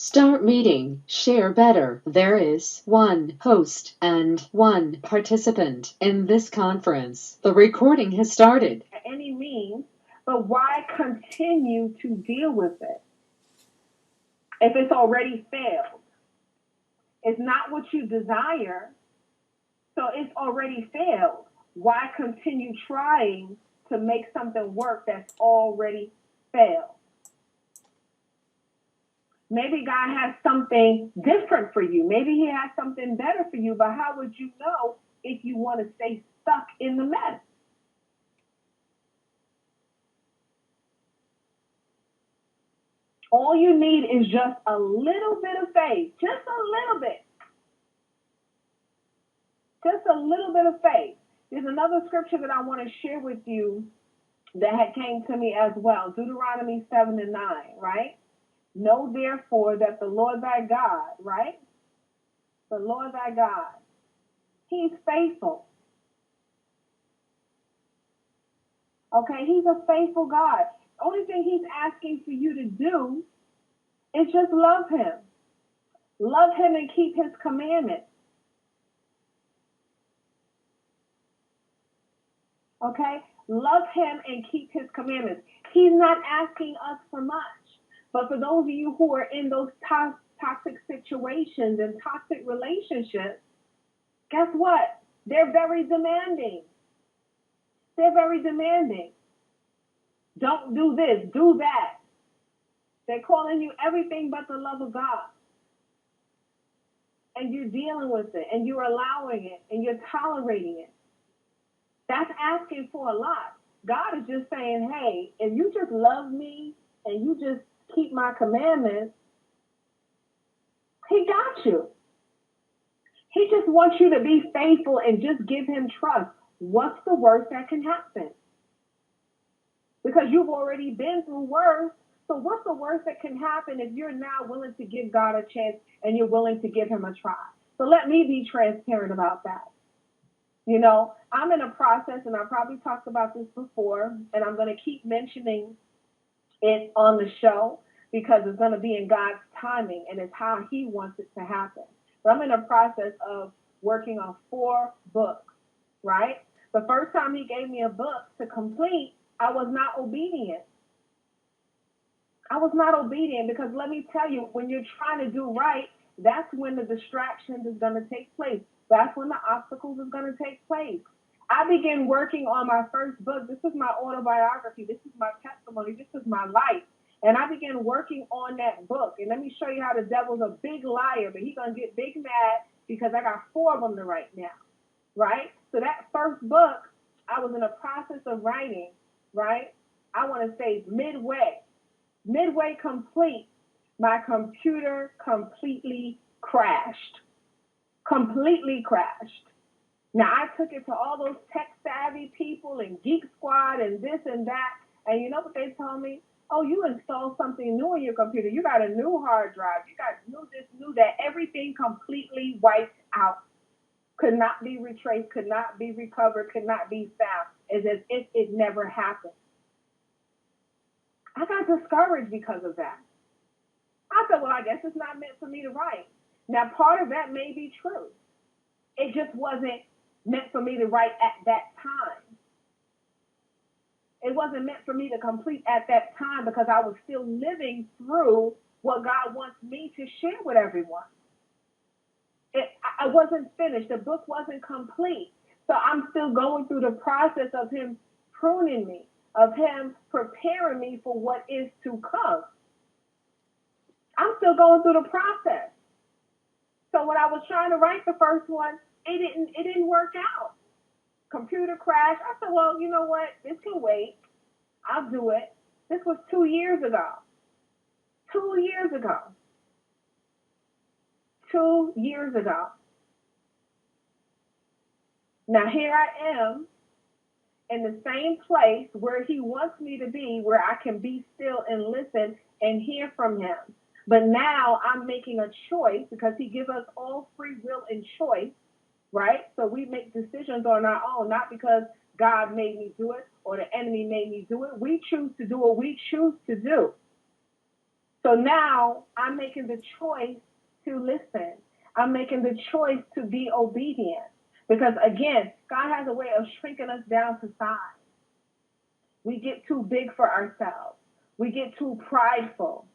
Start meeting. Share better. There is one host and one participant in this conference. The recording has started. Any means, but why continue to deal with it if it's already failed? It's not what you desire, so it's already failed. Why continue trying to make something work that's already failed? Maybe God has something different for you. Maybe he has something better for you, but how would you know if you want to stay stuck in the mess? All you need is just a little bit of faith, just a little bit. Just a little bit of faith. There's another scripture that I want to share with you that had came to me as well. Deuteronomy 7:9, right? Know therefore that the Lord thy God, right? The Lord thy God, he's faithful. Okay, he's a faithful God. Only thing he's asking for you to do is just love him. Love him and keep his commandments. Okay? Love him and keep his commandments. He's not asking us for much. But for those of you who are in those toxic situations and toxic relationships, guess what? They're very demanding. They're very demanding. Don't do this, do that. They're calling you everything but the love of God. And you're dealing with it, and you're allowing it, and you're tolerating it. That's asking for a lot. God is just saying, hey, if you just love me and you just keep my commandments, he got you. He just wants you to be faithful and just give him trust. What's the worst that can happen? Because you've already been through worse. So what's the worst that can happen if you're now willing to give God a chance and you're willing to give him a try? So let me be transparent about that. You know, I'm in a process, and I probably talked about this before, and I'm going to keep mentioning it on the show because it's going to be in God's timing, and it's how he wants it to happen. But I'm in a process of working on 4 books, right? The first time he gave me a book to complete, I was not obedient. I was not obedient because let me tell you, when you're trying to do right, that's when the distraction is going to take place. That's when the obstacles is going to take place. I began working on my first book. This is my autobiography. This is my testimony. This is my life. And I began working on that book. And let me show you how the devil's a big liar, but he's going to get big mad because I got 4 of them to write now, right? So that first book, I was in a process of writing, right? I want to say midway complete, my computer completely crashed. Now, I took it to all those tech-savvy people and Geek Squad and this and that, and you know what they told me? Oh, you installed something new on your computer. You got a new hard drive. You got new this, new that. Everything completely wiped out. Could not be retraced, could not be recovered, could not be found. It's as if it never happened. I got discouraged because of that. I said, well, I guess it's not meant for me to write. Now, part of that may be true. It just wasn't meant for me to write at that time. It wasn't meant for me to complete at that time because I was still living through what God wants me to share with everyone. I wasn't finished. The book wasn't complete. So I'm still going through the process of him pruning me, of him preparing me for what is to come. I'm still going through the process. So when I was trying to write the first one, it didn't work out. Computer crash. I said, well, you know what? This can wait. I'll do it. This was 2 years ago. 2 years ago. 2 years ago. Now here I am in the same place where he wants me to be, where I can be still and listen and hear from him. But now I'm making a choice because he gives us all free will and choice, right? So we make decisions on our own, not because God made me do it or the enemy made me do it. We choose to do what we choose to do. So now I'm making the choice to listen. I'm making the choice to be obedient. Because again, God has a way of shrinking us down to size. We get too big for ourselves. We get too prideful.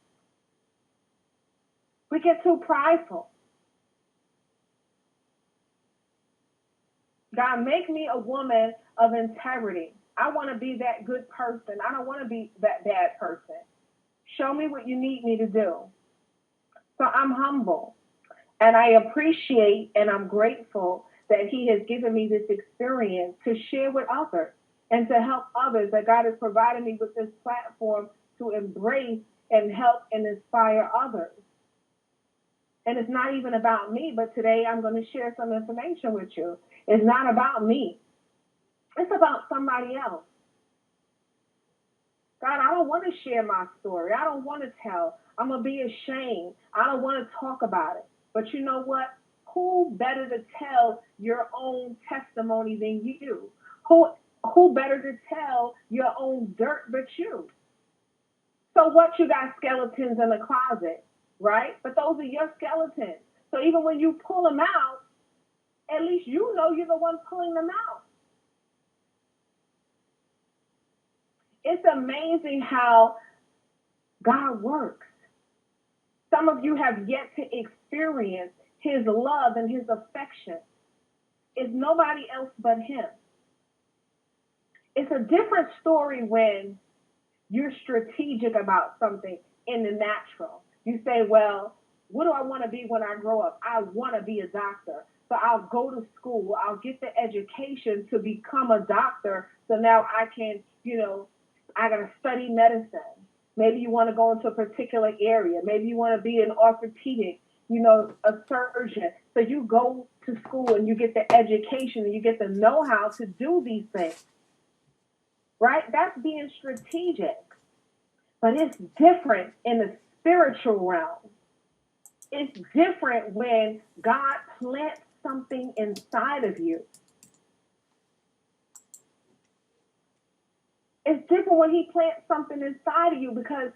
We get too prideful. God, make me a woman of integrity. I want to be that good person. I don't want to be that bad person. Show me what you need me to do. So I'm humble and I appreciate and I'm grateful that He has given me this experience to share with others and to help others, that God has provided me with this platform to embrace and help and inspire others. And it's not even about me, but today I'm going to share some information with you. It's not about me. It's about somebody else. God, I don't want to share my story. I don't want to tell. I'm going to be ashamed. I don't want to talk about it. But you know what? Who better to tell your own testimony than you? Who better to tell your own dirt but you? So what, you got skeletons in the closet, right? But those are your skeletons. So even when you pull them out, at least you know you're the one pulling them out. It's amazing how God works. Some of you have yet to experience His love and His affection. It's nobody else but Him. It's a different story when you're strategic about something in the natural. You say, well, what do I want to be when I grow up? I want to be a doctor. So I'll go to school. I'll get the education to become a doctor. So now I can, I got to study medicine. Maybe you want to go into a particular area. Maybe you want to be an orthopedic, a surgeon. So you go to school and you get the education and you get the know-how to do these things. Right? That's being strategic. But it's different in the spiritual realm. It's different when God plants something inside of you. It's different when He plants something inside of you because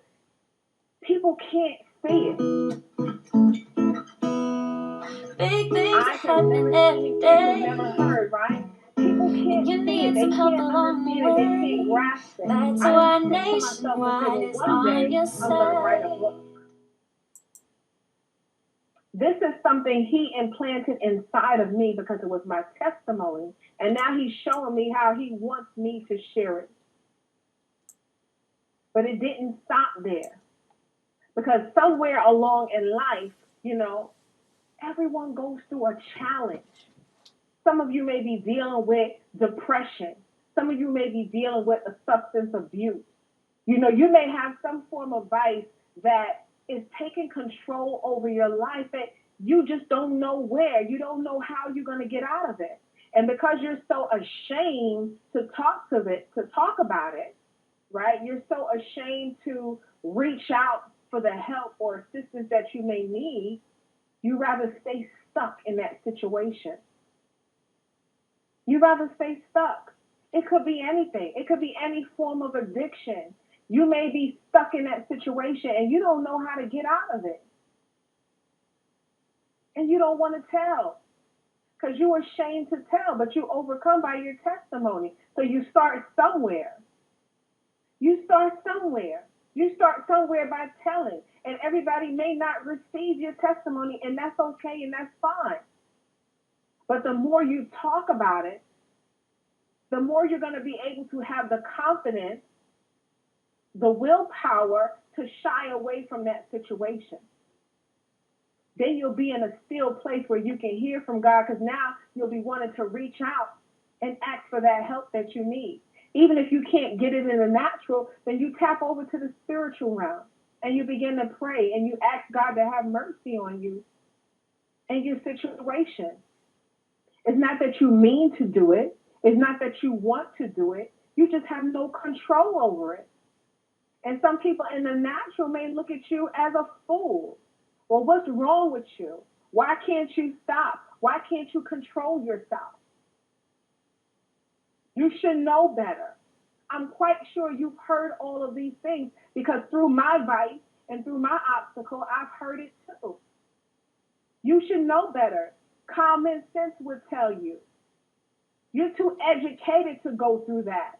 people can't see it. Big things are happening every day. You've never heard, right? People can't see it. They can't understand it. They can't grasp it. That's why Nationwide is on your side. I'm going to write a book. This is something He implanted inside of me because it was my testimony. And now He's showing me how He wants me to share it. But it didn't stop there. Because somewhere along in life, everyone goes through a challenge. Some of you may be dealing with depression. Some of you may be dealing with a substance abuse. You may have some form of vice that is taking control over your life that you just don't know where. You don't know how you're going to get out of it. And because you're so ashamed to talk about it, right? You're so ashamed to reach out for the help or assistance that you may need. You rather stay stuck in that situation. You rather stay stuck. It could be anything. It could be any form of addiction. You may be stuck in that situation and you don't know how to get out of it. And you don't want to tell because you're ashamed to tell, but you overcome by your testimony. So you start somewhere. You start somewhere. You start somewhere by telling. And everybody may not receive your testimony, and that's okay and that's fine. But the more you talk about it, the more you're going to be able to have the confidence, the willpower to shy away from that situation. Then you'll be in a still place where you can hear from God because now you'll be wanting to reach out and ask for that help that you need. Even if you can't get it in the natural, then you tap over to the spiritual realm and you begin to pray and you ask God to have mercy on you and your situation. It's not that you mean to do it. It's not that you want to do it. You just have no control over it. And some people in the natural may look at you as a fool. Well, what's wrong with you? Why can't you stop? Why can't you control yourself? You should know better. I'm quite sure you've heard all of these things because through my vice and through my obstacle, I've heard it too. You should know better. Common sense would tell you. You're too educated to go through that.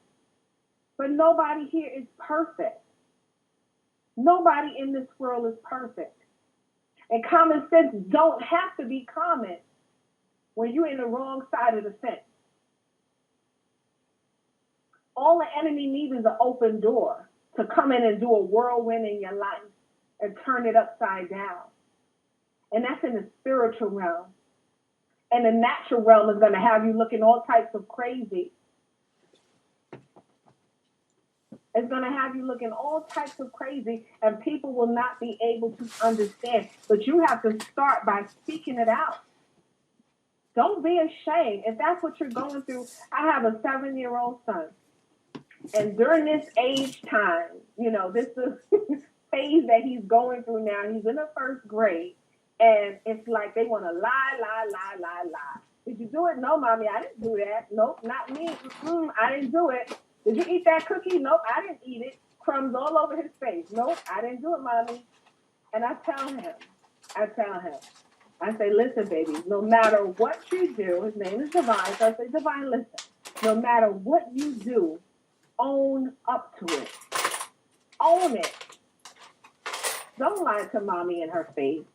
But nobody here is perfect. Nobody in this world is perfect. And common sense don't have to be common when you're in the wrong side of the fence. All the enemy needs is an open door to come in and do a whirlwind in your life and turn it upside down. And that's in the spiritual realm. And the natural realm is going to have you looking all types of crazy. It's going to have you looking all types of crazy, and people will not be able to understand. But you have to start by speaking it out. Don't be ashamed. If that's what you're going through, I have a 7-year-old son. And during this age time, this is phase that he's going through now. He's in the 1st grade. And it's like they want to lie. Did you do it? No, mommy, I didn't do that. Nope, not me. I didn't do it. Did you eat that cookie? Nope, I didn't eat it. Crumbs all over his face. Nope, I didn't do it, mommy. And I tell him, I say, listen, baby, no matter what you do, his name is Divine, so I say, Divine, listen, no matter what you do, own up to it. Own it. Don't lie to mommy in her face.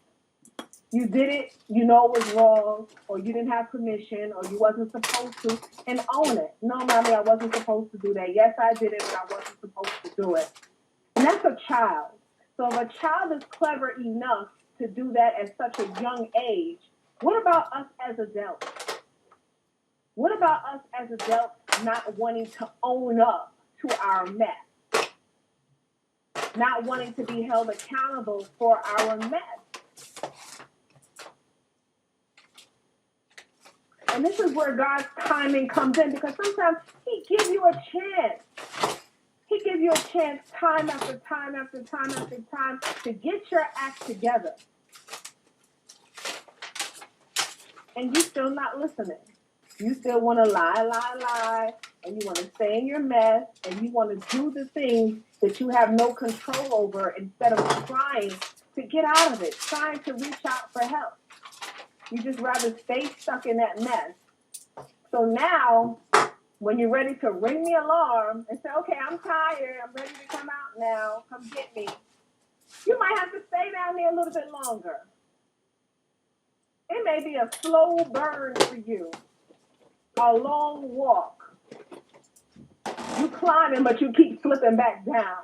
You did it, you know it was wrong, or you didn't have permission, or you wasn't supposed to, and own it. No, mommy, I wasn't supposed to do that. Yes, I did it, but I wasn't supposed to do it. And that's a child. So if a child is clever enough to do that at such a young age, what about us as adults? What about us as adults not wanting to own up to our mess? Not wanting to be held accountable for our mess? And this is where God's timing comes in, because sometimes he gives you a chance. He gives you a chance time after time after time after time to get your act together. And you're still not listening. You still want to lie, and you want to stay in your mess, and you want to do the things that you have no control over instead of trying to get out of it, trying to reach out for help. You just rather stay stuck in that mess. So now, when you're ready to ring the alarm and say, okay, I'm tired, I'm ready to come out now, come get me, you might have to stay down there a little bit longer. It may be a slow burn for you, a long walk. You climbing, but you keep slipping back down.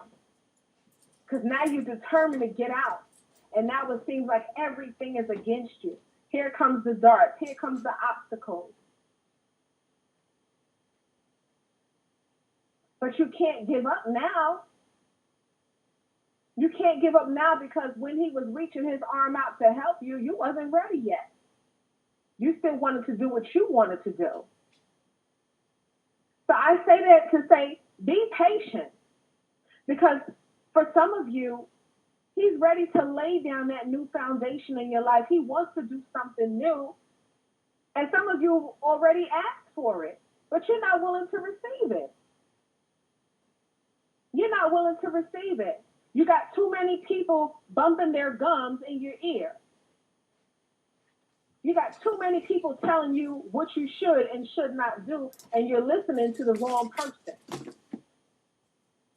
Because now you're determined to get out. And now it seems like everything is against you. Here comes the darts. Here comes the obstacles. But you can't give up now. You can't give up now, because when he was reaching his arm out to help you, you wasn't ready yet. You still wanted to do what you wanted to do. So I say that to say, be patient. Because for some of you, he's ready to lay down that new foundation in your life. He wants to do something new. And some of you already asked for it, but you're not willing to receive it. You're not willing to receive it. You got too many people bumping their gums in your ear. You got too many people telling you what you should and should not do, and you're listening to the wrong person.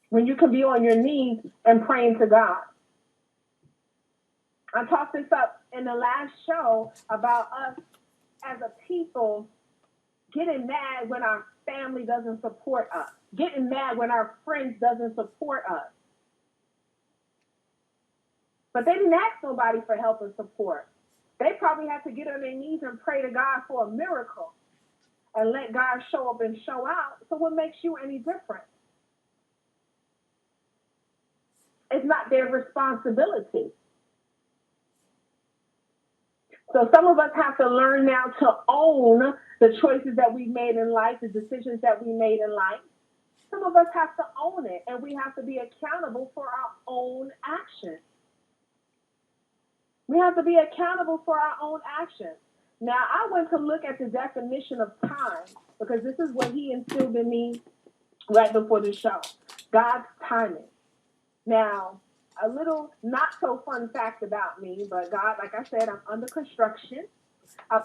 When you can be on your knees and praying to God. I talked this up in the last show about us as a people getting mad when our family doesn't support us, getting mad when our friends doesn't support us. But they didn't ask nobody for help and support. They probably had to get on their knees and pray to God for a miracle and let God show up and show out. So what makes you any different? It's not their responsibility. So some of us have to learn now to own the choices that we made in life, the decisions that we made in life. Some of us have to own it, and we have to be accountable for our own actions. We have to be accountable for our own actions. Now, I went to look at the definition of time, because this is what he instilled in me right before the show. God's timing. Now, a little not so fun fact about me, but God, like I said, I'm under construction. I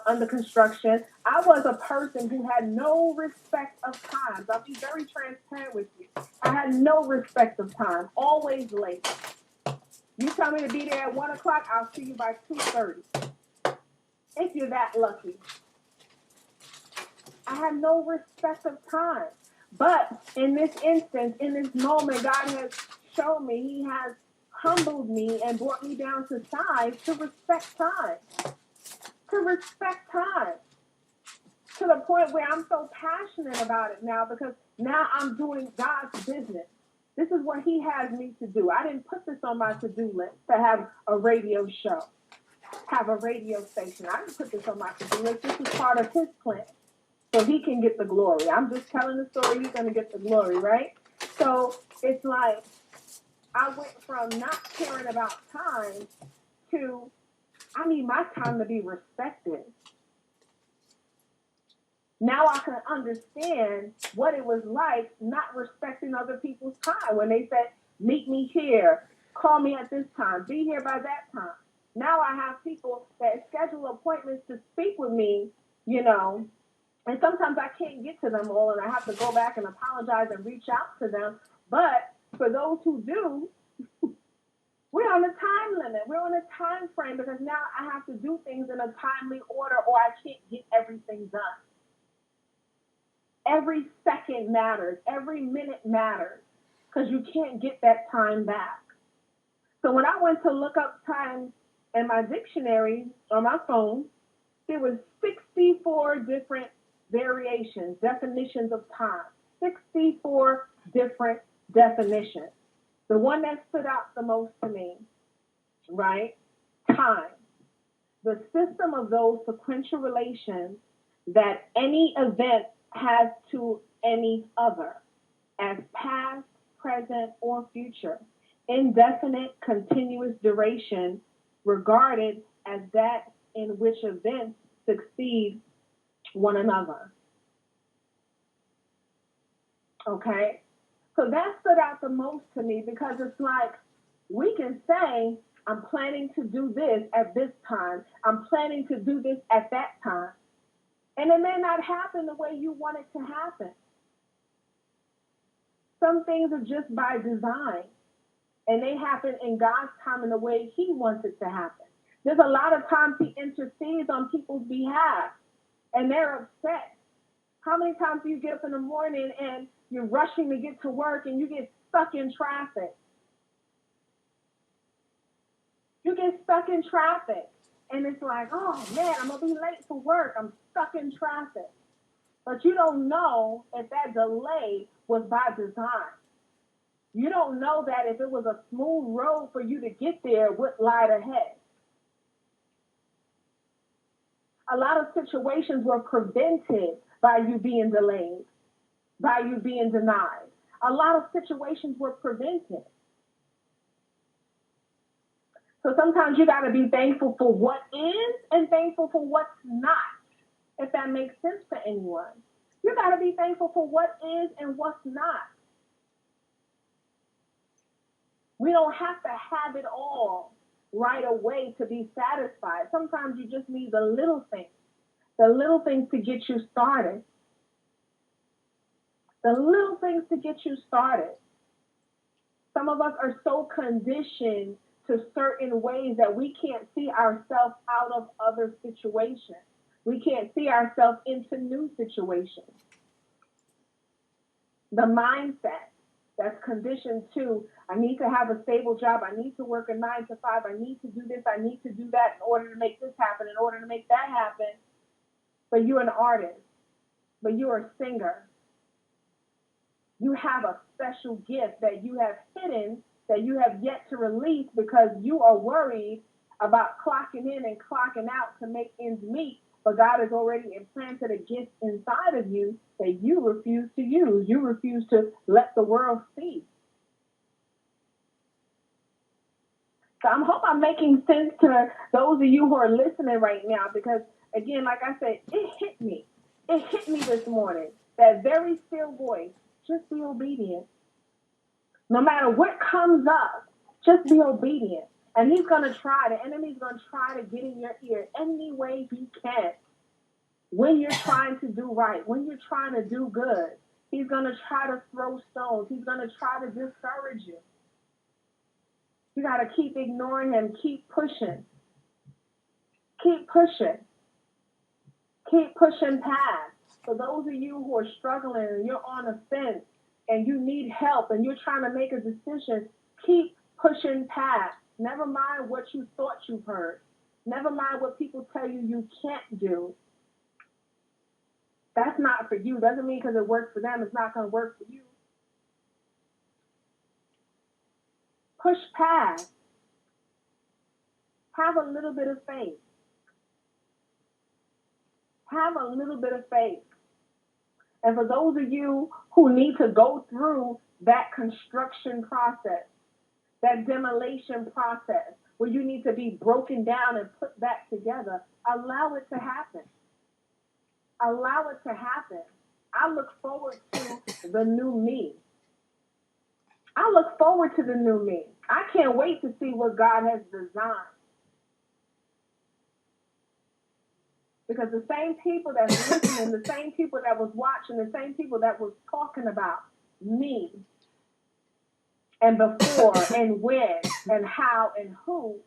was a person who had no respect of time. I'll be very transparent with you. I had no respect of time, always late. You tell me to be there at 1 o'clock, I'll see you by 2:30. If you're that lucky. I had no respect of time. But in this instance, in this moment, God has shown me, He has humbled me and brought me down to size to respect time. To respect time. To the point where I'm so passionate about it now because now I'm doing God's business. This is what He has me to do. I didn't put this on my to-do list to have a radio show, have a radio station. I didn't put this on my to-do list. This is part of His plan. So He can get the glory. I'm just telling the story. He's going to get the glory, right? So it's like I went from not caring about time to I need my time to be respected. Now I can understand what it was like not respecting other people's time when they said, meet me here, call me at this time, be here by that time. Now I have people that schedule appointments to speak with me, and sometimes I can't get to them all and I have to go back and apologize and reach out to them. But for those who do, we're on a time limit. We're on a time frame because now I have to do things in a timely order or I can't get everything done. Every second matters. Every minute matters because you can't get that time back. So when I went to look up time in my dictionary on my phone, there was 64 different variations, definitions of time. 64 different definitions. The one that stood out the most to me, right? Time. The system of those sequential relations that any event has to any other as past, present, or future. Indefinite, continuous duration regarded as that in which events succeed one another. Okay? So that stood out the most to me because it's like we can say, I'm planning to do this at this time. I'm planning to do this at that time. And it may not happen the way you want it to happen. Some things are just by design. And they happen in God's time in the way He wants it to happen. There's a lot of times He intercedes on people's behalf. And they're upset. How many times do you get up in the morning and you're rushing to get to work and you get stuck in traffic? You get stuck in traffic. And it's like, oh, man, I'm going to be late for work. I'm stuck in traffic. But you don't know if that delay was by design. You don't know that if it was a smooth road for you to get there, what lied ahead. A lot of situations were prevented by you being delayed, by you being denied. A lot of situations were prevented. So sometimes you got to be thankful for what is and thankful for what's not, if that makes sense to anyone. You got to be thankful for what is and what's not. We don't have to have it all right away to be satisfied. Sometimes you just need the little things to get you started. The little things to get you started. Some of us are so conditioned to certain ways that we can't see ourselves out of other situations. We can't see ourselves into new situations. The mindset that's conditioned to, I need to have a stable job, I need to work a 9 to 5, I need to do this, I need to do that in order to make this happen, in order to make that happen. But you're an artist, but you're a singer. You have a special gift that you have hidden, that you have yet to release because you are worried about clocking in and clocking out to make ends meet. But God has already implanted a gift inside of you that you refuse to use. You refuse to let the world see. So I hope I'm making sense to those of you who are listening right now because, again, like I said, it hit me. It hit me this morning. That very still voice. Just be obedient. No matter what comes up, Just be obedient. And he's going to try, the enemy's going to try to get in your ear any way he can. When you're trying to do right, when you're trying to do good, he's going to try to throw stones. He's going to try to discourage you. You got to keep ignoring him. Keep pushing. Keep pushing. Keep pushing past. For those of you who are struggling and you're on a fence and you need help and you're trying to make a decision, keep pushing past. Never mind what you thought you've heard. Never mind what people tell you you can't do. That's not for you. Doesn't mean because it works for them, it's not going to work for you. Push past. Have a little bit of faith. Have a little bit of faith. And for those of you who need to go through that construction process, that demolition process, where you need to be broken down and put back together, allow it to happen. Allow it to happen. I look forward to the new me. I look forward to the new me. I can't wait to see what God has designed. Because the same people that's listening, the same people that was watching, the same people that was talking about me and before and when and how and who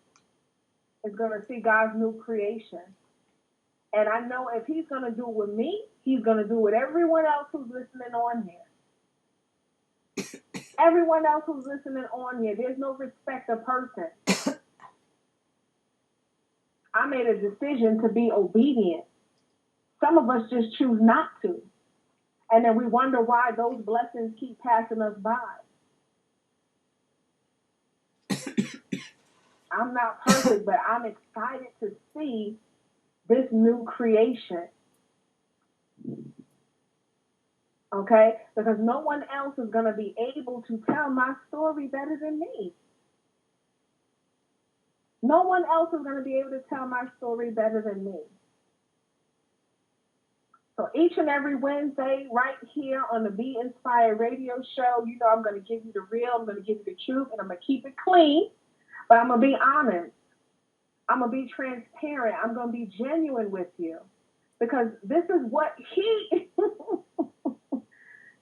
is going to see God's new creation. And I know if he's going to do it with me, he's going to do it with everyone else who's listening on here. Everyone else who's listening on here, there's no respect of person. I made a decision to be obedient. Some of us just choose not to. And then we wonder why those blessings keep passing us by. I'm not perfect, but I'm excited to see this new creation. Okay? Because no one else is going to be able to tell my story better than me. No one else is going to be able to tell my story better than me. So each and every Wednesday, right here on the Be Inspired radio show, you know I'm going to give you the real, I'm going to give you the truth, and I'm going to keep it clean, but I'm going to be honest. I'm going to be transparent. I'm going to be genuine with you. Because this is what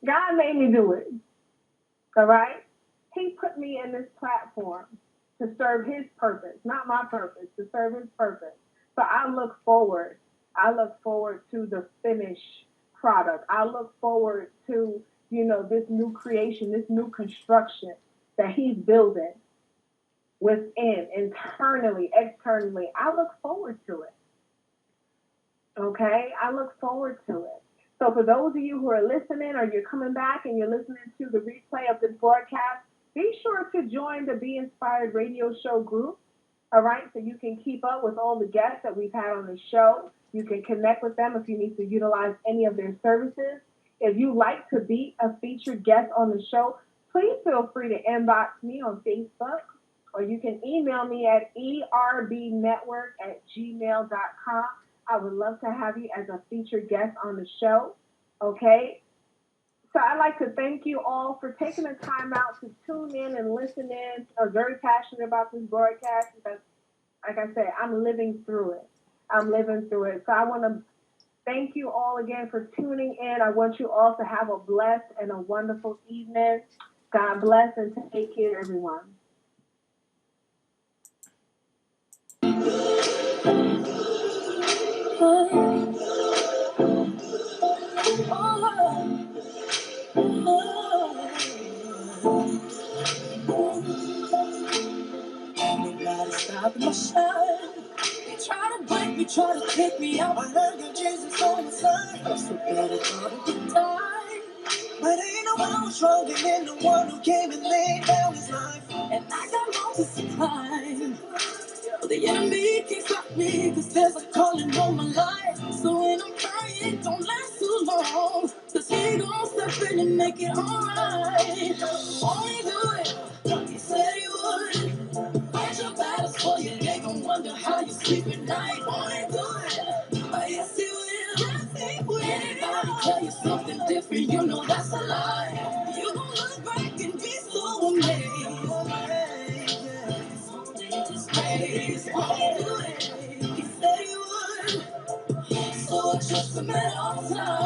God made me do it. All right? He put me in this platform to serve his purpose, not my purpose, to serve his purpose. So I look forward to the finished product. I look forward to, this new creation, this new construction that he's building within, internally, externally. I look forward to it. Okay? I look forward to it. So for those of you who are listening or you're coming back and you're listening to the replay of this broadcast, be sure to join the Be Inspired radio show group. All right? So you can keep up with all the guests that we've had on the show. You can connect with them if you need to utilize any of their services. If you like to be a featured guest on the show, please feel free to inbox me on Facebook, or you can email me at erbnetwork@gmail.com. I would love to have you as a featured guest on the show, okay? So I'd like to thank you all for taking the time out to tune in and listen in. I'm very passionate about this broadcast because, like I said, I'm living through it. So I want to thank you all again for tuning in. I want you all to have a blessed and a wonderful evening. God bless and take care, everyone. Nobody stopping my shine. They try to break me, try to take me out. I learned that Jesus on my side. I'm so bad at all the time. But ain't no one stronger than the one who came and laid down his life. And I got mountains to climb. But the enemy can't stop me, cause there's a calling on my life. So when I'm crying, don't last too long, cause he gon' step in and make it alright. Only do it, he said he would. Fight your battles for you, they gon' wonder how you sleep at night. Only do it, oh yes he will. Yes he will. Anybody tell you something different, you know that's a lie. You gon' look back and be so amazed. ways. Won't he do it? He said he would. So I trust him at all times.